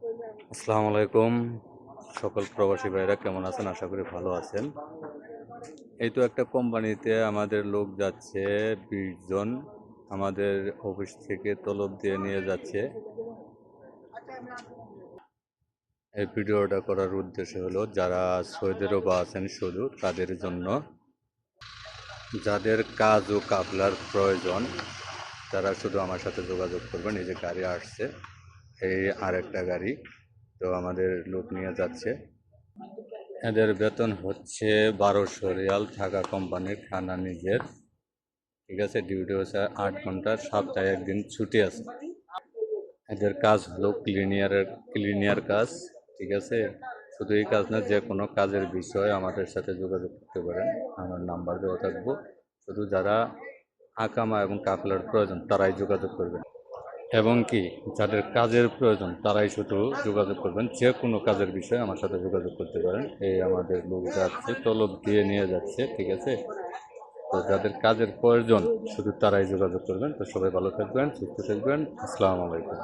আসসালামু আলাইকুম। সকল প্রবাসী ভাইরা কেমন আছেন? আশা করি ভালো আছেন। এই তো একটা কোম্পানিতে আমাদের লোক যাচ্ছে ২০ জন। আমাদের অফিস থেকে তলব দিয়ে নিয়ে যাচ্ছে। এই ভিডিওটা করার উদ্দেশ্য হলো যারা সৌদি আরবে আছেন শুধু তাদের জন্য। যাদের কাজ ও কাফলার প্রয়োজন তারা শুধু আমার সাথে যোগাযোগ করবেন। এই যে গাড়ি আসছে, এই আরেকটা গাড়ি। তো আমাদের লোক নিয়ে যাচ্ছে। এদের বেতন হচ্ছে ১২০০ রিয়াল, থাকা কোম্পানির, খানা নিজের। ঠিক আছে, ডিউটি হচ্ছে ৮ ঘন্টার, সপ্তাহে একদিন ছুটি আছে। এদের কাজ হলো ক্লিনিয়ার কাজ। ঠিক আছে, শুধু এই কাজ না, যে কোনো কাজের বিষয়ে আমাদের সাথে যোগাযোগ করতে পারেন। আমার নাম্বার দেওয়া থাকবো। শুধু যারা আকামা এবং কাফলার প্রয়োজন তারাই যোগাযোগ করবেন, এবং কি যাদের কাজের প্রয়োজন তারাই শুধু যোগাযোগ করবেন। যে কোনো কাজের বিষয়ে আমার সাথে যোগাযোগ করতে পারেন। এই আমাদের লোক যাচ্ছে, তলব দিয়ে নিয়ে যাচ্ছে। ঠিক আছে, তো যাদের কাজের প্রয়োজন শুধু তারাই যোগাযোগ করবেন। তো সবাই ভালো থাকবেন, সুস্থ থাকবেন। আসসালামু আলাইকুম।